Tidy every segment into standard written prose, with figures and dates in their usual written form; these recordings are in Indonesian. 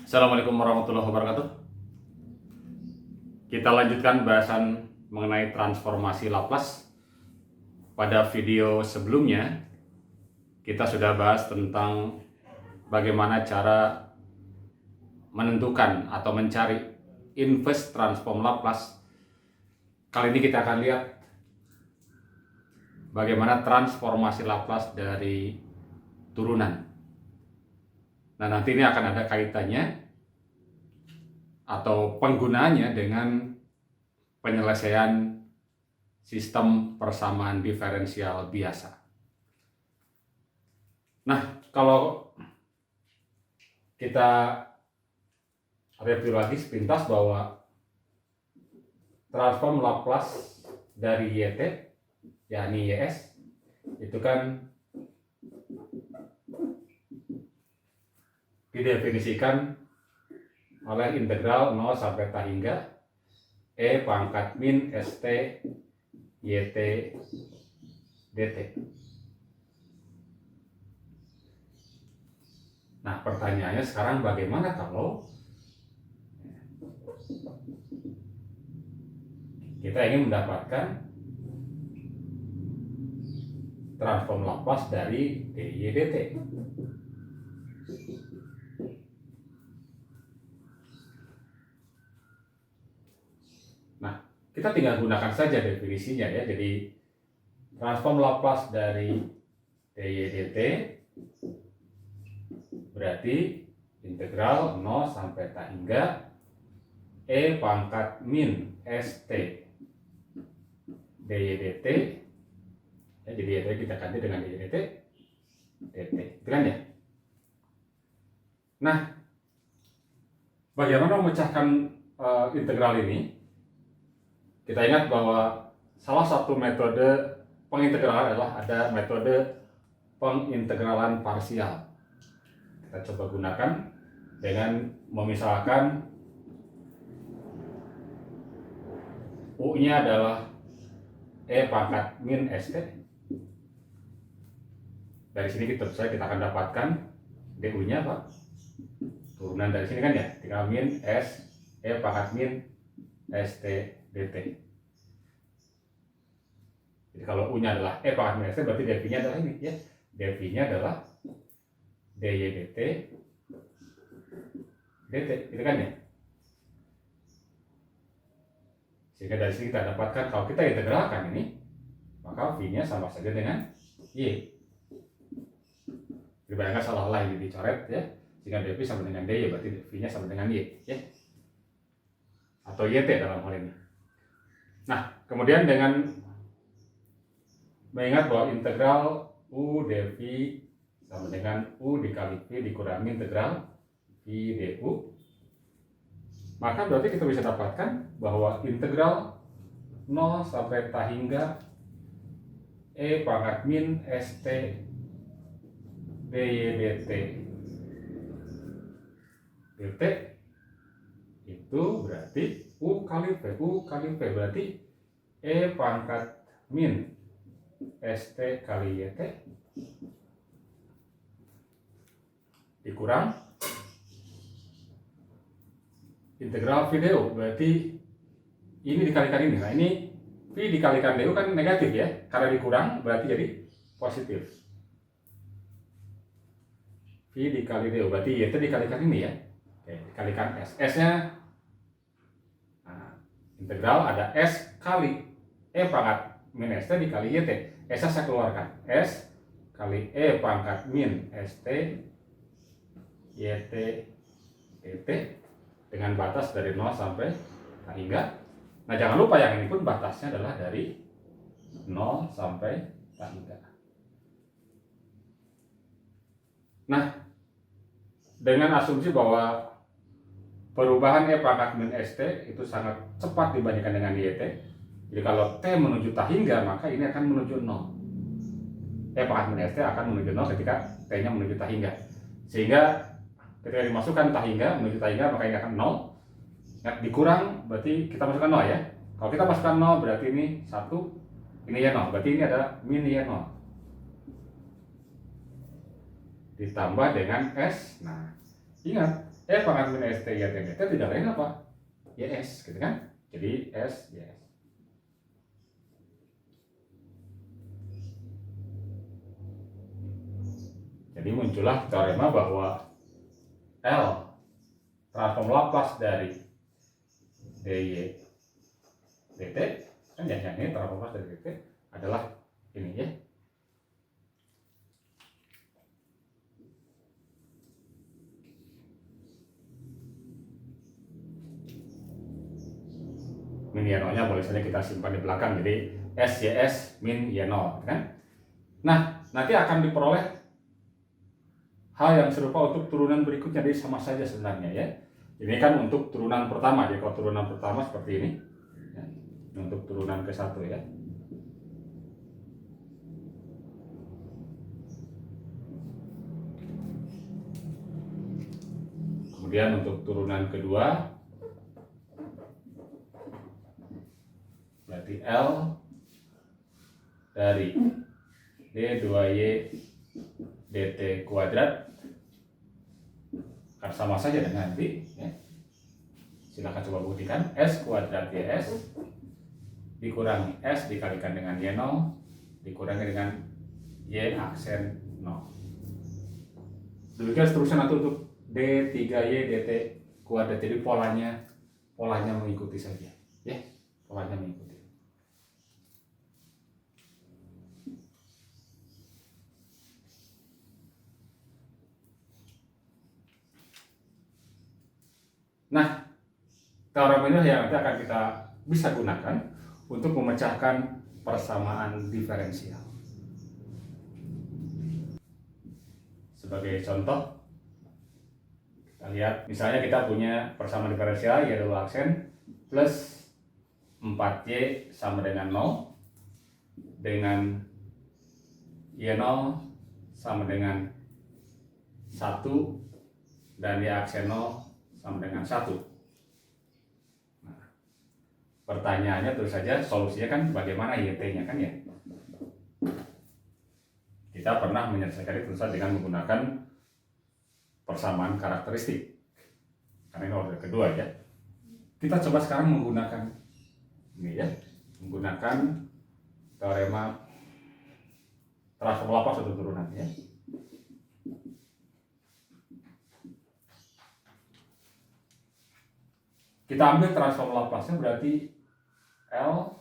Assalamualaikum warahmatullahi wabarakatuh. Kita lanjutkan bahasan mengenai transformasi Laplace. Pada video sebelumnya kita sudah bahas tentang bagaimana cara menentukan atau mencari inverse transform Laplace. Kali ini kita akan lihat bagaimana transformasi Laplace dari turunan. Nah, nanti ini akan ada kaitannya atau penggunaannya dengan penyelesaian sistem persamaan diferensial biasa. Nah, kalau kita review lagi sepintas bahwa transform Laplace dari YT, yakni YS, itu kan didefinisikan oleh integral 0 sampai T hingga E pangkat min ST YT dt. Nah, pertanyaannya sekarang bagaimana kalau kita ingin mendapatkan transform Laplace dari dy dt? Kita tinggal gunakan saja definisinya ya. Jadi transform Laplace dari dy dt berarti integral 0 sampai T hingga E pangkat min ST dy dt ya, jadi dy kita ganti dengan dy dt dt, itu kan ya. Nah, bagaimana memecahkan integral ini? Kita ingat bahwa salah satu metode pengintegralan adalah ada metode pengintegralan parsial. Kita coba gunakan dengan memisalkan U-nya adalah E pangkat min ST. Dari sini kita akan dapatkan DU-nya apa? Turunan dari sini kan ya, tinggal min S E pangkat min ST dt. Jadi kalau U-nya adalah E pangkat min ST, berarti dV-nya adalah ini ya. dV-nya adalah dy dt dt, gitu kan ya. Sehingga dari sini kita dapatkan kalau kita integralkan ini, maka V-nya sama saja dengan Y. Dibayangkan seolah-olah ini dicoret ya, sehingga dV sama dengan dy, berarti V-nya sama dengan Y ya, atau YT dalam hal ini. Nah, kemudian dengan mengingat bahwa integral U dV sama dengan U dikali V dikurangi integral V du, maka berarti kita bisa dapatkan bahwa integral 0 sampai T hingga E pangkat min ST dy dt dt itu berarti U kali V berarti E pangkat min ST kali YT dikurang integral V du, berarti ini dikalikan ini. Nah, ini V dikalikan du kan negatif ya, karena dikurang berarti jadi positif. V dikali du berarti YT dikalikan ini ya. Oke, dikalikan S. S-nya integral ada S kali E pangkat min ST dikali YT. S-nya saya keluarkan. S kali E pangkat min ST YT dt dengan batas dari 0 sampai T hingga. Nah, jangan lupa yang ini pun batasnya adalah dari 0 sampai T hingga. Nah, dengan asumsi bahwa perubahan E pangkat min ST itu sangat cepat dibandingkan dengan YT. Jadi kalau T menuju T hingga, maka ini akan menuju 0. E pangkat min ST akan menuju 0 ketika T-nya menuju T hingga. Sehingga ketika dimasukkan T hingga menuju T hingga, maka ini akan 0. Nah, dikurang berarti kita masukkan 0 ya. Kalau kita masukkan 0 berarti ini 1, ini ya 0. Berarti ini ada min ya 0. Ditambah dengan S. Nah, ingat pangkat min ST YT BT tidak lain apa? YS gitu kan? Jadi S YS. Jadi muncullah teorema bahwa L transform Laplace dari dy dt kan yang ini transform Laplace dari dt adalah ini ya. Min Y0-nya boleh saja kita simpan di belakang, jadi SYS min Y0 kan. Nah, nanti akan diperoleh hal yang serupa untuk turunan berikutnya, jadi sama saja sebenarnya ya. Ini kan untuk turunan pertama, jadi kalau turunan pertama seperti ini ya. Untuk turunan ke-1 ya. Kemudian untuk turunan kedua berarti L dari D2Y dt kuadrat kan sama saja dengan nanti ya. Silakan coba buktikan. S kuadrat YS dikurangi S dikalikan dengan Y0 dikurangi dengan Y aksen 0. Demikian seterusnya nanti untuk D3Y dt kuadrat, jadi polanya mengikuti saja ya, polanya mengikuti. Nah, teorema ini yang nanti akan kita bisa gunakan untuk memecahkan persamaan diferensial. Sebagai contoh, kita lihat misalnya kita punya persamaan diferensial Y double aksen plus 4Y sama dengan 0 dengan Y0 sama dengan 1 dan Y aksen 0 sama dengan 1. Nah, pertanyaannya terus saja solusinya kan bagaimana YT-nya kan ya. Kita pernah menyelesaikan itu dengan menggunakan persamaan karakteristik. Karena ini order kedua ya. Kita coba sekarang menggunakan ini ya, menggunakan teorema transform Laplace untuk turunan ya. Kita ambil transform Laplace-nya berarti L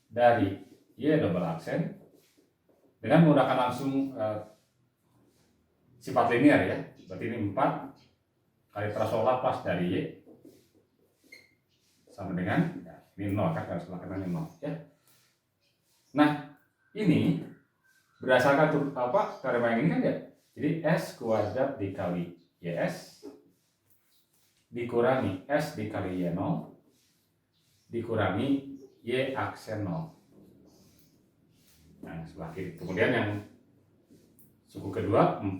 dari Y double aksen dengan menggunakan langsung sifat linear ya. Berarti ini 4 kali transform Laplace dari Y sama dengan ya, ini 0 kan, harus melakukan ini 0 ya. Nah, ini berdasarkan teorema yang ini kan ya. Jadi S kuadrat dikali YS dikurangi S dikali Y0 dikurangi Y aksen 0. Nah, sebelah kiri. Kemudian yang suku kedua 4.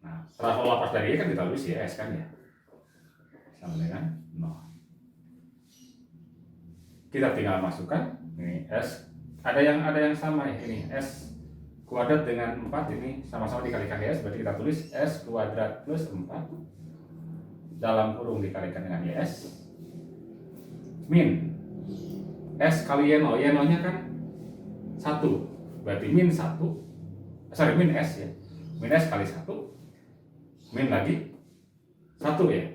Nah, transform Laplace dari Y kan kita tulis YS kan ya. Sama dengan 0. Kita tinggal masukkan ini S. Ada yang sama ya. Ini S kuadrat dengan 4 ini sama-sama dikalikan YS, berarti kita tulis S kuadrat plus 4 dalam kurung dikalikan dengan YS min S kali Y0, Y0 nya kan 1, berarti min 1, min S ya, min S kali 1 min lagi 1 ya,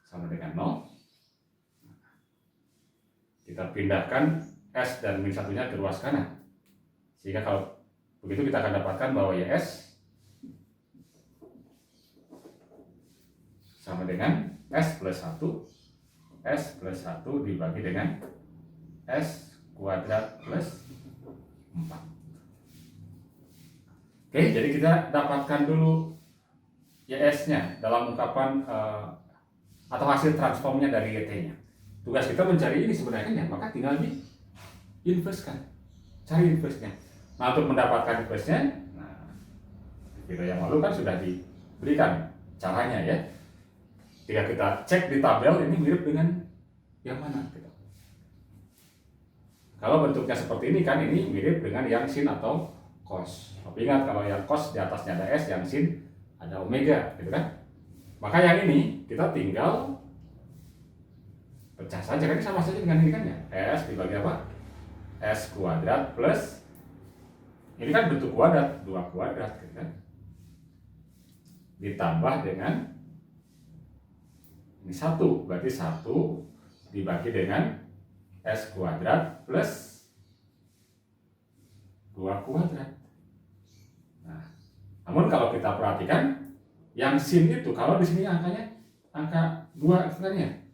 sama dengan 0. Kita pindahkan S dan min 1 nya ke ruas kanan, sehingga kalau begitu kita akan dapatkan bahwa YS sama dengan S plus 1 dibagi dengan S kuadrat plus 4. Oke, jadi kita dapatkan dulu YS-nya dalam ungkapan atau hasil transformnya dari YT-nya. Tugas kita mencari ini sebenarnya, maka tinggal di inverse-kan, cari inverse-nya. Nah, untuk mendapatkan inverse-nya, nah, video yang lalu kan sudah diberikan caranya ya. Jika kita cek di tabel ini mirip dengan yang mana gitu. Kalau bentuknya seperti ini kan ini mirip dengan yang sin atau cos. Tapi ingat kalau yang cos di atasnya ada S, yang sin ada omega, gitu kan. Maka yang ini kita tinggal pecah saja, kan ini sama saja dengan ini kan ya. S dibagi apa? S kuadrat plus, ini kan bentuk kuadrat, 2 kuadrat gitu kan. Ditambah dengan ini 1, berarti 1 dibagi dengan S kuadrat plus 2 kuadrat. Nah, namun kalau kita perhatikan yang sin itu, kalau di sini angkanya angka 2 sebenarnya.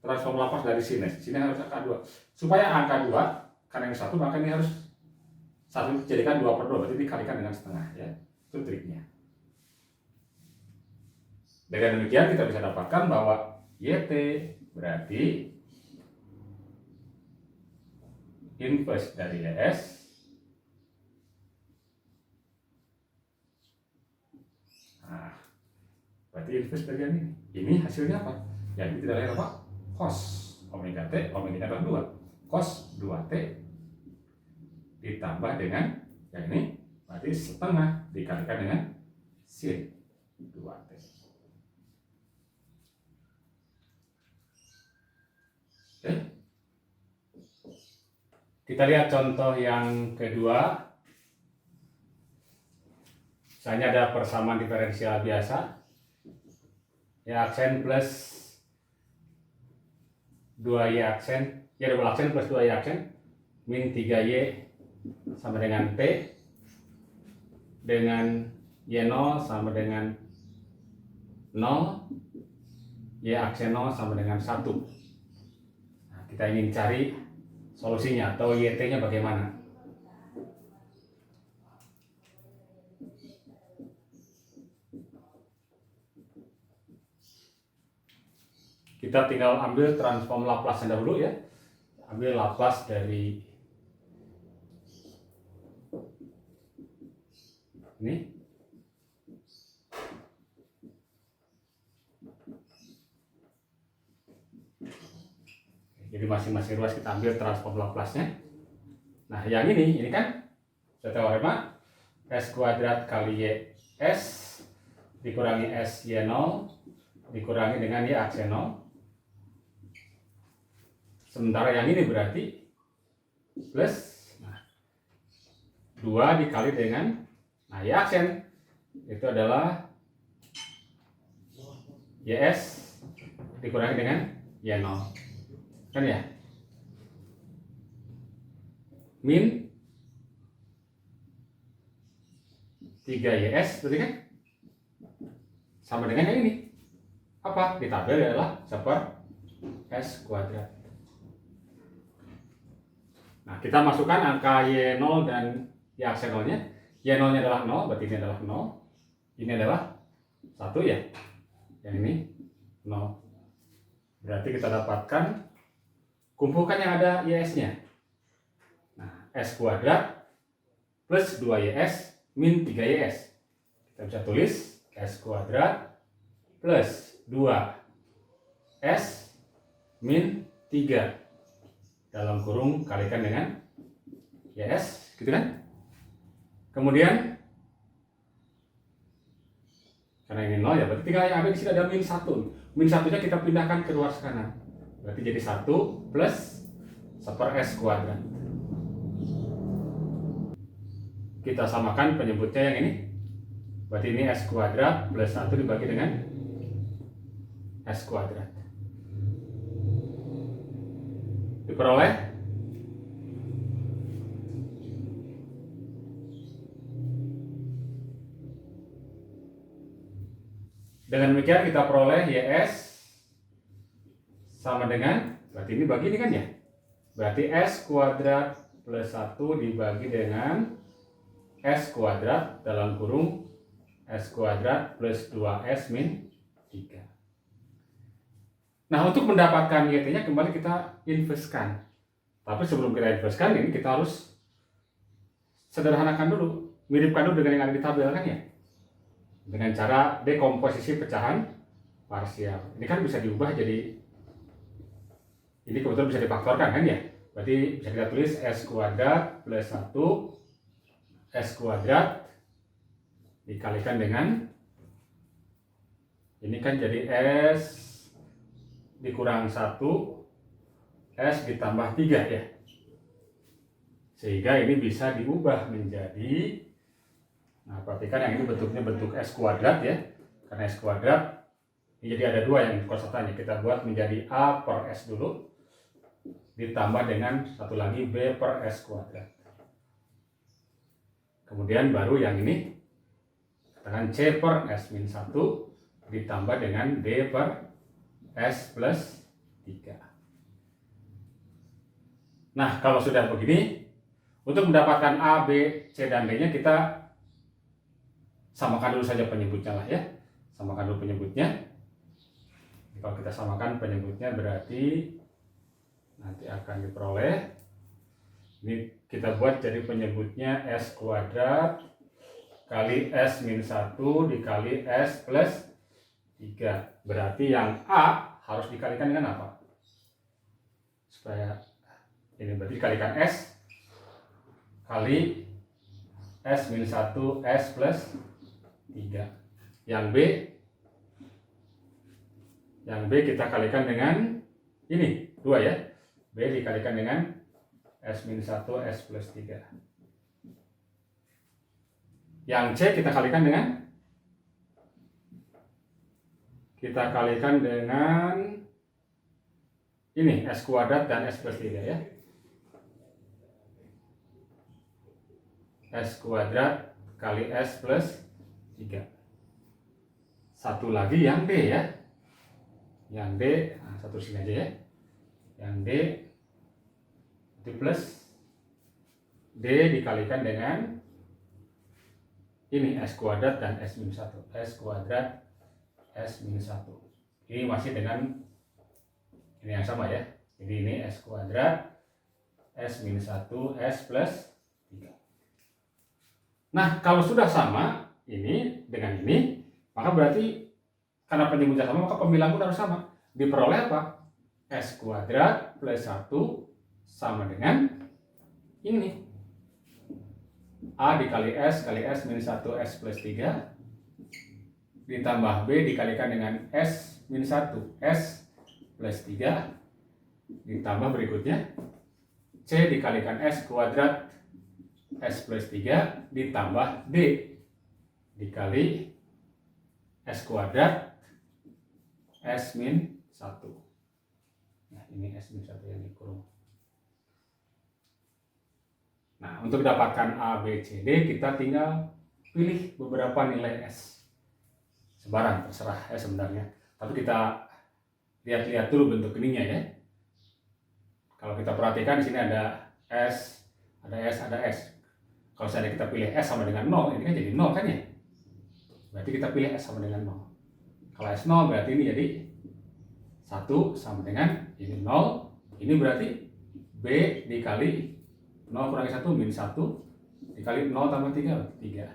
Transform Laplace dari sini harus angka 2. Supaya angka 2, karena yang 1, maka ini harus 1 dijadikan 2/2, berarti dikalikan dengan setengah ya. Itu triknya. Dengan demikian kita bisa dapatkan bahwa YT berarti inverse dari YS berarti inverse dari ini. Ini hasilnya apa? Yang ini tidak lain apa? Cos omega T, omega adalah 2. Cos 2T ditambah dengan yang ini, berarti setengah dikalikan dengan sin 2T. Oke. Kita lihat contoh yang kedua. Misalnya ada persamaan diferensial biasa. Y aksen plus 2Y aksen, Y double aksen plus 2Y aksen min 3Y sama dengan T dengan Y0 sama dengan 0, Y aksen 0 sama dengan 1. Nah, kita ingin cari solusinya atau YT-nya bagaimana. Kita tinggal ambil transform Laplace dahulu ya. Ambil Laplace dari ini. Jadi masing-masing ruas kita ambil transform Laplace-nya. Nah, yang ini kan sudah teorema S kuadrat kali YS dikurangi S Y0 dikurangi dengan Y aksen 0. Sementara yang ini berarti plus 2 dikali dengan Y aksen itu adalah YS dikurangi dengan Y0 kan ya, min 3YS berarti kan sama dengan yang ini apa di tabel adalah seper S kuadrat. Nah, kita masukkan angka Y0 dan Y aksen 0-nya. Y0-nya adalah 0, berarti ini adalah 0. Ini adalah 1 ya. Yang ini 0. Berarti kita dapatkan, kumpulkan yang ada YS-nya. Nah, S kuadrat plus 2YS min 3YS. Kita bisa tulis S kuadrat plus 2S min 3 dalam kurung kalikan dengan YS, gitu kan? Kemudian karena ini 0 ya, berarti tinggal yang ada di sini ada min 1. Min 1-nya kita pindahkan ke luar kanan. Berarti jadi 1 plus seper S kuadrat. Kita samakan penyebutnya yang ini. Berarti ini S kuadrat plus 1 dibagi dengan S kuadrat. Diperoleh dengan demikian kita peroleh YS sama dengan, berarti ini bagi ini kan ya, berarti S kuadrat plus 1 dibagi dengan S kuadrat dalam kurung S kuadrat plus 2S min 3. Nah, untuk mendapatkan YT-nya kembali kita inverskan. Tapi sebelum kita inverskan, ini kita harus sederhanakan dulu, miripkan dulu dengan yang ada di tabel kan ya. Dengan cara dekomposisi pecahan parsial. Ini kan bisa diubah jadi, ini kebetulan bisa difaktorkan kan ya. Berarti bisa kita tulis S kuadrat plus 1 S kuadrat dikalikan dengan Ini kan jadi S dikurang 1, S ditambah 3 ya. Sehingga ini bisa diubah menjadi, nah perhatikan yang ini bentuknya bentuk S kuadrat ya. Karena S kuadrat, ini jadi ada dua yang kosakannya. Kita buat menjadi A per S dulu, ditambah dengan satu lagi B per S kuadrat. Kemudian baru yang ini, katakan C per S min 1, ditambah dengan D per S plus 3. Nah, kalau sudah begini, untuk mendapatkan A, B, C, dan D-nya kita samakan dulu saja penyebutnya lah ya. Samakan dulu penyebutnya. Kalau kita samakan penyebutnya berarti nanti akan diperoleh. Ini kita buat jadi penyebutnya S kuadrat kali S min 1 dikali S plus 3. Berarti yang A harus dikalikan dengan apa? Supaya ini berarti dikalikan S kali S min 1 S plus 3. Yang B kita kalikan dengan ini 2 ya. B dikalikan dengan S min 1 S plus 3. Yang C kita kalikan dengan ini S kuadrat dan S plus 3 ya. S kuadrat kali S plus 3. Satu lagi yang D ya. Yang D, nah satu sini aja ya. Yang D itu plus D dikalikan dengan ini S kuadrat dan S min 1. S kuadrat S min 1. Ini masih dengan ini yang sama ya. Jadi ini S kuadrat S min 1 S plus 3. Nah, kalau sudah sama ini dengan ini, maka berarti karena penyebutnya sama, maka pembilang pun harus sama. Diperoleh apa? S kuadrat plus 1 sama dengan ini. A dikali S min 1 S plus 3 ditambah B dikalikan dengan S min 1 S plus 3 ditambah berikutnya C dikalikan S kuadrat S plus 3 ditambah D dikali S kuadrat S min 1. Nah, ini S min 1 yang dikurung. Nah, untuk dapatkan A, B, C, D, kita tinggal pilih beberapa nilai S. Sebarang, terserah ya sebenarnya. Tapi kita lihat-lihat dulu bentuk ininya ya. Kalau kita perhatikan di sini ada S, ada S, ada S. Kalau misalnya kita pilih S sama dengan 0, ini kan jadi 0 kan ya? Berarti kita pilih S sama dengan 0. Kalau S 0 berarti ini jadi 1 sama dengan ini 0. Ini berarti B dikali 0 kurangi 1 min 1 dikali 0 tambah 3, 3.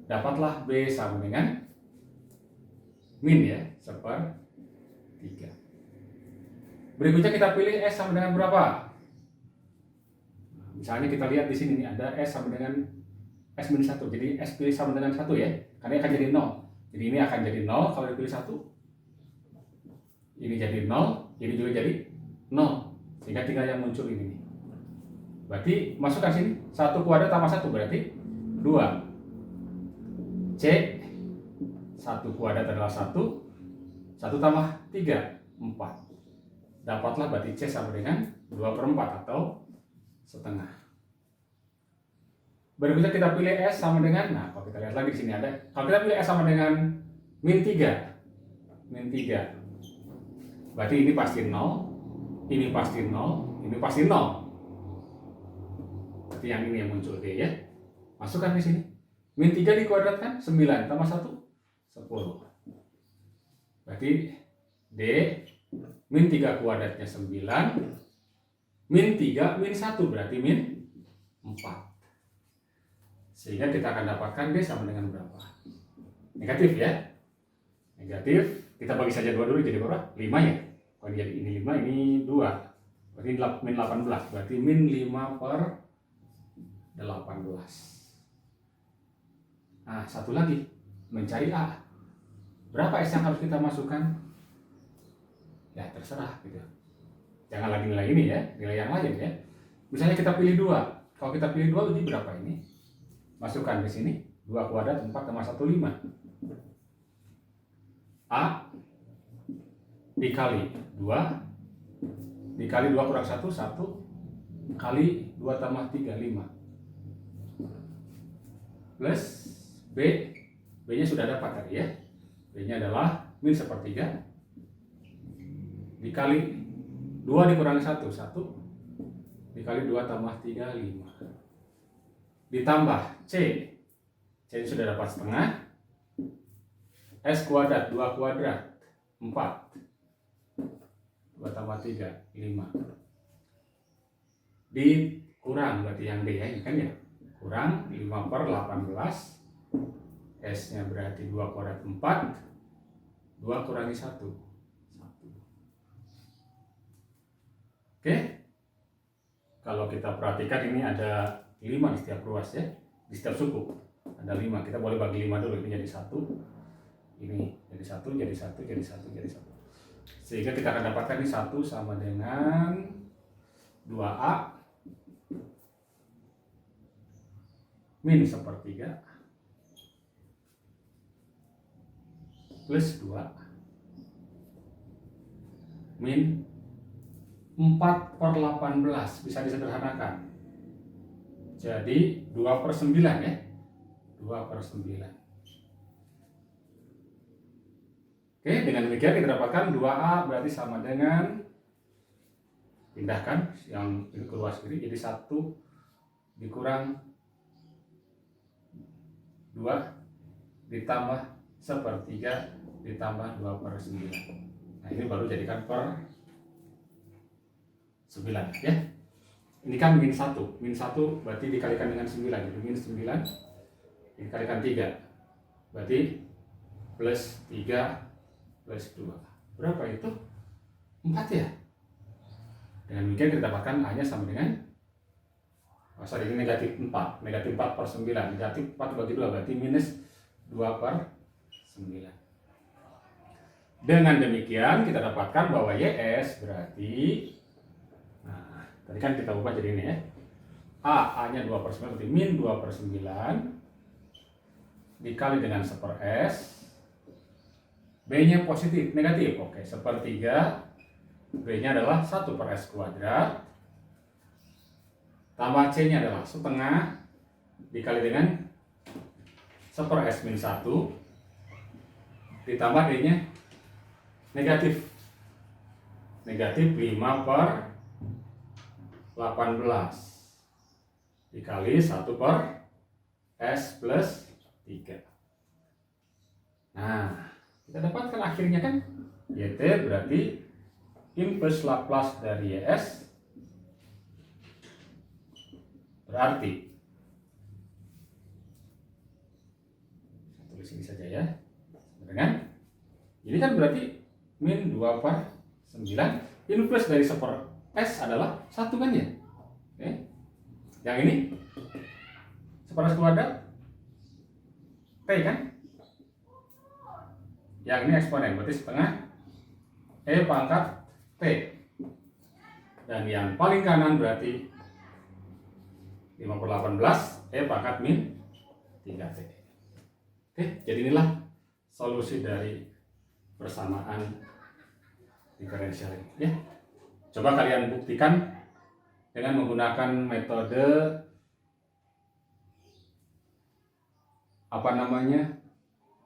Dapatlah B sama dengan min ya, 1/3. Berikutnya kita pilih S sama dengan berapa? Misalnya kita lihat di sini nih ada S sama dengan S min 1. Jadi S pilih sama dengan 1 ya. Karena akan jadi 0. Jadi ini akan jadi 0 kalau dipilih 1. Ini jadi 0, ini juga jadi 0. Sehingga tinggal yang muncul ini nih. Berarti masukkan sini 1 kuadrat tambah 1 berarti 2. C 1 kuadrat adalah 1. 1 tambah 3 4. Dapatlah berarti C sama dengan 2/4 atau setengah. Berikutnya kita pilih S sama dengan, nah kalau kita lihat lagi di sini ada, kalau kita pilih S sama dengan min 3. Min 3. Berarti ini pasti 0, ini pasti 0, ini pasti 0. Berarti yang ini yang muncul D ya. Masukkan di sini. Min 3 dikuadratkan 9 tambah 1 10. Berarti D min 3 kuadratnya 9. Min 3, min 1 berarti min 4. Sehingga kita akan dapatkan D sama dengan berapa? Negatif ya. Negatif, kita bagi saja 2 dulu jadi berapa? 5 ya. Kalau jadi ini 5, ini 2. Berarti min 18. Berarti min 5/18. Nah, satu lagi. Mencari A. Berapa S yang harus kita masukkan? Ya terserah gitu. Jangan lagi nilai ini ya, nilai yang lain ya. Misalnya kita pilih 2. Kalau kita pilih 2 jadi berapa ini? Masukkan di sini 2 kuadrat 4 tambah 1 5. A dikali 2 dikali 2 kurang 1 1 kali 2 tambah 3 5 plus B. B nya sudah dapat tadi ya. B nya adalah min sepertiga dikali 2 dikurangi 1 1 dikali 2 tambah 3 5 ditambah C. C ini sudah dapat setengah. S kuadrat 2 kuadrat 4 2 tambah 3 5 dikurang berarti yang D ya, ini kan ya, kurang 5 per 18. S nya berarti 2 kuadrat 4 2 kurangi 1 1. Oke, kalau kita perhatikan ini ada 5 di setiap ruas ya, di setiap suku ada 5. Kita boleh bagi 5 dulu, ini jadi 1, ini jadi 1, jadi 1, jadi 1, jadi 1. Sehingga kita akan dapatkan ini 1 sama dengan 2A min sepertiga plus 2 min 4 per 18. Bisa disederhanakan jadi 2 per 9 ya, 2 per 9. Oke, dengan demikian kita dapatkan 2A berarti sama dengan, pindahkan yang ini ke ruas kiri, jadi 1 dikurang 2 ditambah sepertiga ditambah 2 per 9. Nah ini baru jadikan per 9 ya. Ini kan min 1 berarti dikalikan dengan 9, jadi min 9 dikalikan 3 berarti plus 3 plus 2. Berapa itu? 4 ya. Dengan demikian kita dapatkan A nya sama dengan, ini negatif 4 per 9, negatif 4 bagi 2 berarti minus 2 per 9. Dengan demikian kita dapatkan bahwa YS berarti, nah tadi kan kita ubah jadi ini ya, A nya 2 per 9 berarti min 2 per 9 dikali dengan 1 per S. B nya positif, negatif, oke, sepertiga. B nya adalah 1 per S kuadrat tambah C nya adalah setengah dikali dengan 1 per S min 1 ditambah D nya negatif 5 per 18 dikali 1 per S plus 3. Nah kita dapatkan akhirnya kan YT berarti inverse Laplace dari YS berarti, tulis ini saja ya, dengan ini kan berarti min 2 per 9 inverse dari 1 per S adalah 1 kan ya. Oke. Yang ini 1 per S kuadrat T kan, yang ini eksponen berarti setengah E pangkat T, dan yang paling kanan berarti 5 per 18 E pangkat min 3T. Oke, jadi inilah solusi dari persamaan diferensial ini ya. Coba kalian buktikan dengan menggunakan metode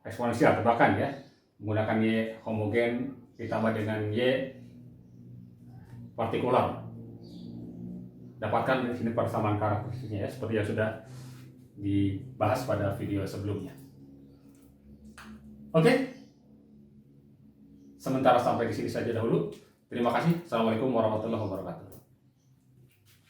eksponensial tebakan ya, menggunakan Y homogen ditambah dengan Y partikular. Dapatkan di sini persamaan karakteristiknya ya, seperti yang sudah dibahas pada video sebelumnya. Oke. Sementara sampai di sini saja dahulu. Terima kasih. Assalamualaikum warahmatullahi wabarakatuh.